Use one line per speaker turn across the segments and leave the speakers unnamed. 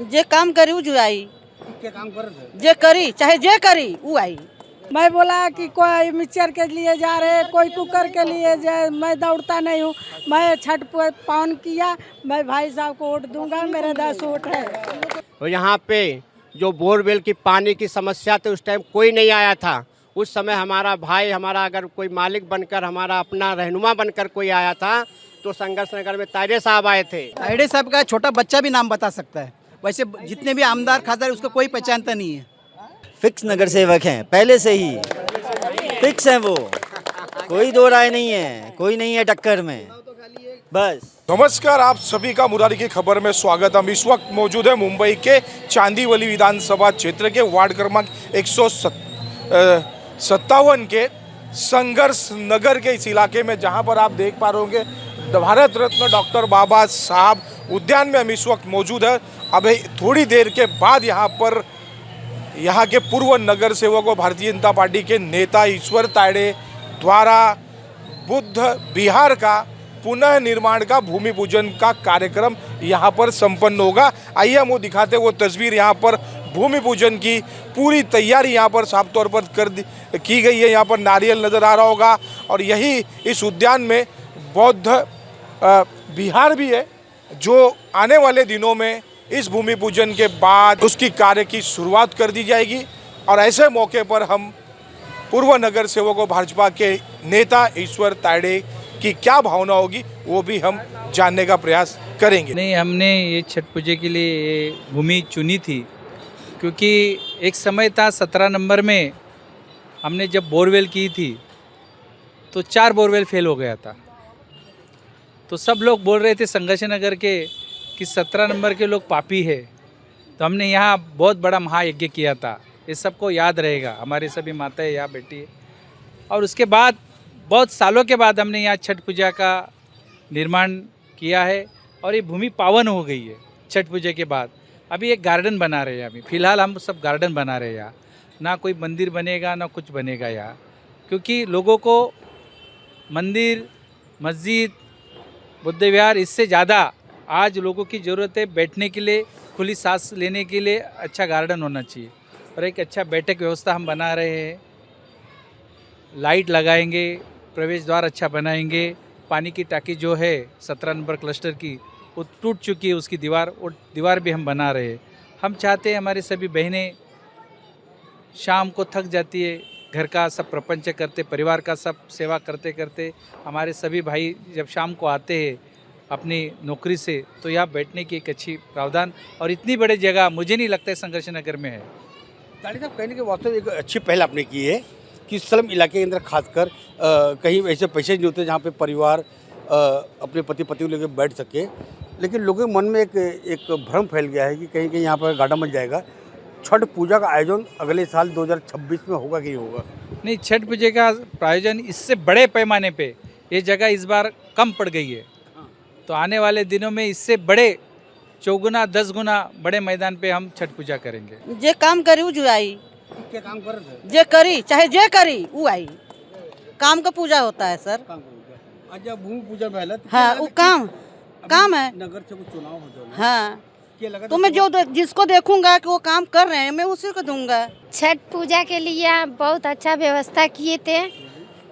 जे काम करी वो जो आई,
क्या काम कर रहे थे?
जे करी चाहे जे करी वो आई।
मैं बोला कि कोई मिक्सचर के लिए जा रहे, कोई कुकर के लिए जाए, मैं दौड़ता नहीं हूँ। मैं छठ पावन किया, मैं भाई साहब को वोट दूंगा, मेरे 10 वोट है।
और यहाँ पे जो बोरवेल की पानी की समस्या थी उस टाइम कोई नहीं आया था। उस समय हमारा भाई, हमारा अगर कोई मालिक बनकर, हमारा अपना रहनुमा बनकर कोई आया था तो संघर्ष नगर में तायडे साहब आए थे।
तायडे साहब का छोटा बच्चा भी नाम बता सकता है। वैसे जितने भी आमदार खासदार उसको कोई पहचानता नहीं है।
फिक्स नगर सेवक हैं, पहले से ही फिक्स हैं वो, कोई दो राय नहीं है, कोई नहीं है टक्कर में, बस।
नमस्कार, आप सभी का मुरारी की खबर में स्वागत। हम इस वक्त मौजूद है मुंबई के चांदीवली विधानसभा क्षेत्र के वार्ड क्रमांक 157 के संघर्ष नगर के इस इलाके में, जहां पर आप देख पा रहे होंगे भारत रत्न डॉक्टर बाबा साहब उद्यान में हम इस वक्त मौजूद है। अभी थोड़ी देर के बाद यहाँ के पूर्व नगर सेवक और भारतीय जनता पार्टी के नेता ईश्वर तायडे द्वारा बुद्ध विहार का पुनः निर्माण का भूमि पूजन का कार्यक्रम यहाँ पर संपन्न होगा। आइए हम वो दिखाते वो तस्वीर। यहाँ पर भूमि पूजन की पूरी तैयारी यहाँ पर साफ तौर पर की गई है। यहाँ पर नारियल नज़र आ रहा होगा और यही इस उद्यान में बौद्ध विहार भी है, जो आने वाले दिनों में इस भूमि पूजन के बाद उसकी कार्य की शुरुआत कर दी जाएगी। और ऐसे मौके पर हम पूर्व नगर सेवकों भाजपा के नेता ईश्वर तायडे की क्या भावना होगी वो भी हम जानने का प्रयास करेंगे।
नहीं, हमने ये छठ पूजा के लिए ये भूमि चुनी थी क्योंकि एक समय था 17 नंबर में हमने जब बोरवेल की थी तो 4 बोरवेल फेल हो गया था। तो सब लोग बोल रहे थे संघर्ष नगर के कि 17 नंबर के लोग पापी है। तो हमने यहाँ बहुत बड़ा महायज्ञ किया था, ये सबको याद रहेगा, हमारी सभी माताएं यहाँ बैठी है। और उसके बाद बहुत सालों के बाद हमने यहाँ छठ पूजा का निर्माण किया है और ये भूमि पावन हो गई है छठ पूजा के बाद। अभी एक गार्डन बना रहे हैं, अभी फ़िलहाल हम सब गार्डन बना रहे हैं यहाँ। ना कोई मंदिर बनेगा ना कुछ बनेगा यहाँ, क्योंकि लोगों को मंदिर, मस्जिद, बुद्ध विहार इससे ज़्यादा आज लोगों की ज़रूरत है बैठने के लिए, खुली सांस लेने के लिए अच्छा गार्डन होना चाहिए। और एक अच्छा बैठक व्यवस्था हम बना रहे हैं, लाइट लगाएंगे, प्रवेश द्वार अच्छा बनाएंगे। पानी की टाकी जो है 17 नंबर क्लस्टर की वो टूट चुकी है, उसकी दीवार भी हम बना रहे हैं। हम चाहते हैं हमारी सभी बहनें शाम को थक जाती है, घर का सब प्रपंच करते, परिवार का सब सेवा करते करते हमारे सभी भाई जब शाम को आते हैं अपनी नौकरी से, तो यहाँ बैठने की एक अच्छी प्रावधान और इतनी बड़ी जगह मुझे नहीं लगता है संघर्ष नगर में है।
तायडे साहब कहने के वास्ते एक अच्छी पहल आपने की है कि स्लम इलाके के अंदर खासकर कहीं ऐसे पैसे नहीं होते जहाँ पे परिवार अपने पति पत्नी लेकर बैठ सके। लेकिन लोगों के मन में एक भ्रम फैल गया है कि कहीं कहीं यहाँ पर गार्डन बन जाएगा। छठ पूजा का आयोजन अगले साल 2026 में होगा कि नहीं होगा?
नहीं, छठ पूजा का प्रायोजन इससे बड़े पैमाने पे ये जगह इस बार कम पड़ गई है। तो आने वाले दिनों में इससे बड़े 4 गुना 10 गुना बड़े मैदान पे हम छठ पूजा करेंगे।
जे काम करी वो जो आई,
क्या काम कर रहे थे?
जे करी चाहे जे करी वो आई। काम का पूजा होता है सर।
आज जब भूमि पूजन पहले
हाँ, वो काम है।
नगर से कुछ चुनाव हो जाए।
हाँ,
क्या लगा
तो मैं जिसको देखूंगा कि वो काम कर रहे हैं मैं उसी को दूंगा।
छठ पूजा के लिए बहुत अच्छा व्यवस्था किए थे,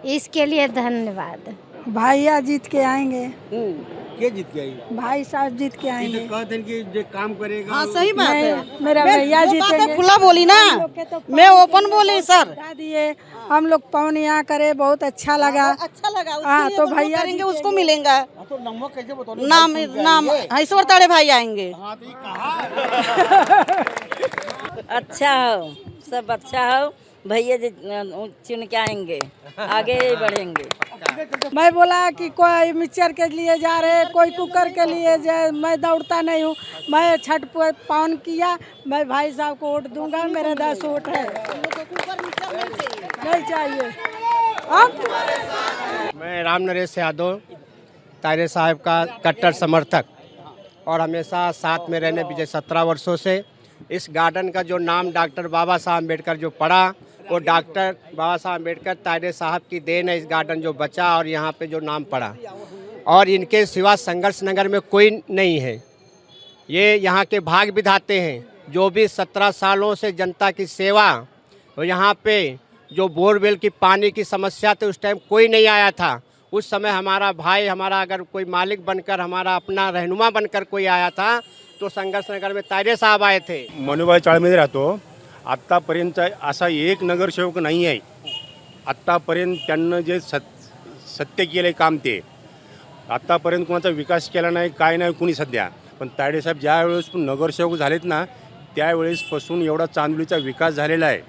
इसके लिए धन्यवाद।
भैया जीत के आएंगे,
क्या जीत गई?
भाई साहब जीत के आएंगे।
कहते हैं कि जो काम करेगा।
हाँ, सही बात है।
मेरा भैया जीतेंगे।
खुला बोली ना, मैं ओपन बोली सर।
दिए हम लोग पवन यहाँ करे, बहुत अच्छा लगा।
अच्छा लगा।
हाँ, तो भैया
करेंगे उसको मिलेगा।
तो नंबर कैसे बताओ?
नाम ईश्वर तायडे भाई आएंगे।
अच्छा हो, सब अच्छा हो, भैया चुन के आएंगे, आगे बढ़ेंगे।
मैं बोला कि कोई मिक्सचर के लिए जा रहे, कोई कुकर के लिए जाए, मैं दौड़ता नहीं हूँ। मैं छठ पावन किया, मैं भाई साहब को वोट दूंगा, मेरे 10 वोट है। नहीं चाहिए।
मैं राम नरेश यादव, तायडे साहब का कट्टर समर्थक और हमेशा साथ में रहने पिछले 17 वर्षों से। इस गार्डन का जो नाम डॉक्टर बाबा साहब अम्बेडकर जो पढ़ा, वो डॉक्टर बाबा साहब अम्बेडकर तायडे साहब की देन है। इस गार्डन जो बचा और यहाँ पे जो नाम पड़ा, और इनके सिवा संघर्ष नगर में कोई नहीं है। ये यहाँ के भाग विधाते हैं, जो भी 17 सालों से जनता की सेवा। और यहाँ पे जो बोरवेल की पानी की समस्या थी उस टाइम कोई नहीं आया था। उस समय हमारा भाई, हमारा अगर कोई मालिक बनकर, हमारा अपना रहनुमा बनकर कोई आया था तो संघर्ष नगर में तायडे साहब आए थे।
मनुभाई चाळमध्ये राहतो। आत्तापर्यंत असा एक नगरसेवक नाही आहे, आत्तापर्यंत त्यांना जे सत्य केलं काम ते आत्तापर्यंत कोणाचा विकास केला नाही, काय नाही कुणी सध्या। पण तायडे साहेब ज्या वेळेस नगरसेवक झालेत ना त्यावेळेसपासून एवढा चांदोलीचा विकास झालेला आहे,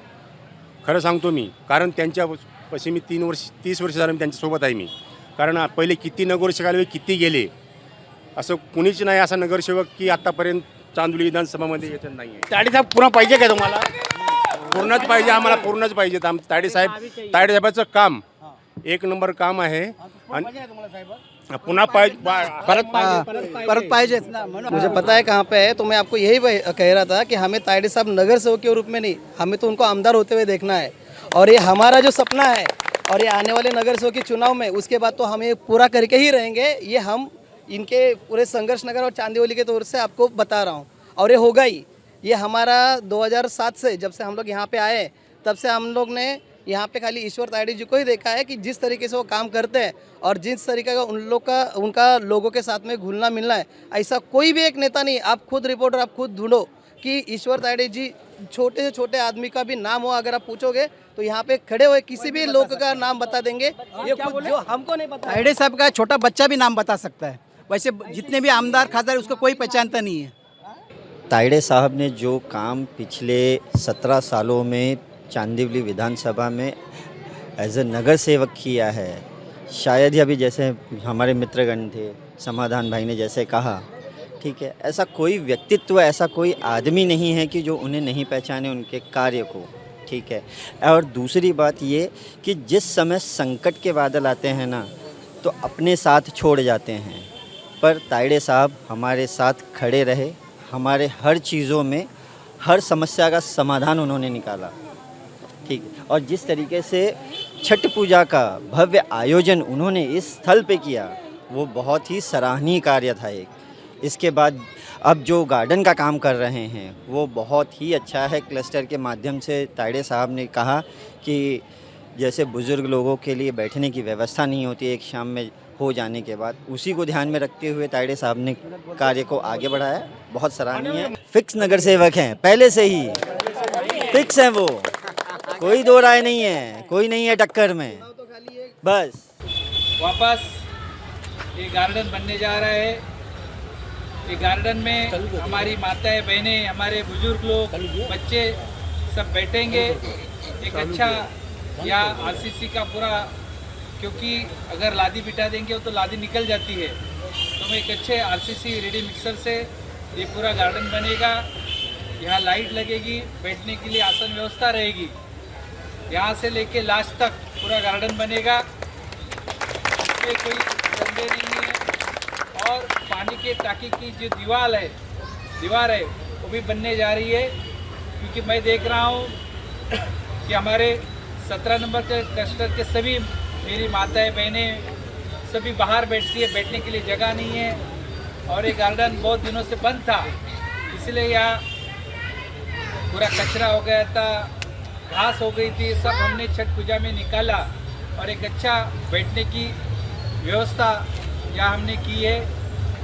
खरं सांगतो मी। कारण त्यांच्यापाशी मी 30 वर्ष झालं त्यांच्यासोबत आहे मी। कारण पहिले किती नगरसेवक आले, किती गेले, असं कुणीच नाही असा नगरसेवक की आतापर्यंत चांदोली विधानसभामध्ये येत नाही आहे।
तायडे साहेब पुन्हा पाहिजे का तुम्हाला? पूर्णच पाहिजे आम्हाला, पूर्णच पाहिजे। तायडे साहेबाचं काम एक नंबर काम आहे आणि पुन्हा
परत पाहिजेत ना। मुझे पता है कहाँ पे है, तो मैं आपको यही कह रहा था कि हमें तायडे साहब नगर सेवक के रूप में नहीं, हमें तो उनको आमदार होते हुए देखना है। और ये हमारा जो सपना है और ये आने वाले नगर सेवक के चुनाव में उसके बाद तो हमें पूरा करके ही रहेंगे। ये हम इनके पूरे संघर्ष नगर और चांदीवली के तौर से आपको बता रहा हूँ, और ये होगा ही। ये हमारा 2007 से जब से हम लोग यहाँ पे आए तब से हम लोग ने यहाँ पे खाली ईश्वर तायडे जी को ही देखा है कि जिस तरीके से वो काम करते हैं और जिस तरीके का उनका लोगों के साथ में घुलना मिलना है, ऐसा कोई भी एक नेता नहीं। आप खुद रिपोर्टर, आप खुद ढूंढो कि ईश्वर तायडे जी छोटे से छोटे आदमी का भी नाम हो, अगर आप पूछोगे तो यहाँ पे खड़े हुए किसी भी लोग का नाम बता देंगे। ये खुद जो हमको नहीं पता,
तायडे साहब का छोटा बच्चा भी नाम बता सकता है। वैसे जितने भी आमदार खासदार उसको कोई पहचानता नहीं है।
तायडे साहब ने जो काम पिछले 17 सालों में चांदीवली विधानसभा में एज ए नगर सेवक किया है, शायद ही अभी जैसे हमारे मित्रगण थे, समाधान भाई ने जैसे कहा, ठीक है, ऐसा कोई व्यक्तित्व, ऐसा कोई आदमी नहीं है कि जो उन्हें नहीं पहचाने उनके कार्य को, ठीक है। और दूसरी बात ये कि जिस समय संकट के बादल आते हैं ना तो अपने साथ छोड़ जाते हैं, पर तायडे साहब हमारे साथ खड़े रहे, हमारे हर चीज़ों में हर समस्या का समाधान उन्होंने निकाला, ठीक है। और जिस तरीके से छठ पूजा का भव्य आयोजन उन्होंने इस स्थल पे किया वो बहुत ही सराहनीय कार्य था एक। इसके बाद अब जो गार्डन का काम कर रहे हैं वो बहुत ही अच्छा है। क्लस्टर के माध्यम से तायडे साहब ने कहा कि जैसे बुज़ुर्ग लोगों के लिए बैठने की व्यवस्था नहीं होती एक शाम में हो जाने के बाद, उसी को ध्यान में रखते हुए तायडे साहब ने कार्य को आगे बढ़ाया, बहुत सराहनीय है। फिक्स नगर सेवक हैं, पहले से ही फिक्स हैं वो, कोई दो राय नहीं है, कोई नहीं है टक्कर में। बस
वापस ये गार्डन बनने जा रहा है। ये गार्डन में हमारी माताएं, बहनें, हमारे बुजुर्ग लोग, बच्चे सब बैठेंगे। एक अच्छा या आरसीसी का पूरा, क्योंकि अगर लादी बिठा देंगे तो लादी निकल जाती है, तो एक अच्छे आरसीसी रेडी मिक्सर से ये पूरा गार्डन बनेगा। यहाँ लाइट लगेगी, बैठने के लिए आसन व्यवस्था रहेगी। यहाँ से लेके लास्ट तक पूरा गार्डन बनेगा, इसमें कोई संदेह नहीं है। और पानी के टाकी की जो दीवार है वो भी बनने जा रही है, क्योंकि मैं देख रहा हूँ कि हमारे 17 नंबर के क्लस्टर के सभी मेरी माताएं, बहनें सभी बाहर बैठती है, बैठने के लिए जगह नहीं है। और ये गार्डन बहुत दिनों से बंद था, इसलिए यहाँ पूरा कचरा हो गया था, घास हो गई थी, सब हमने छठ पूजा में निकाला और एक अच्छा बैठने की व्यवस्था यहाँ हमने की है।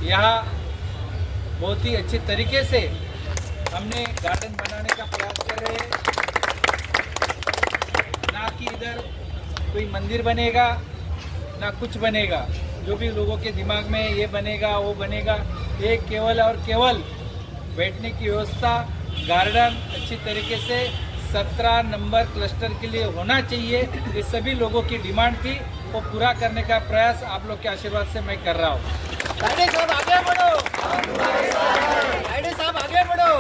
यहाँ बहुत ही अच्छे तरीके से हमने गार्डन बनाने का प्रयास कर रहे हैं। ना कि इधर कोई मंदिर बनेगा ना कुछ बनेगा, जो भी लोगों के दिमाग में ये बनेगा वो बनेगा, ये केवल और केवल बैठने की व्यवस्था, गार्डन अच्छी तरीके से 17 नंबर क्लस्टर के लिए होना चाहिए। ये सभी लोगों की डिमांड थी, वो पूरा करने का प्रयास आप लोग के आशीर्वाद से मैं कर रहा हूँ।
तायडे साहब आगे बढ़ो, तायडे साहब आगे बढ़ो।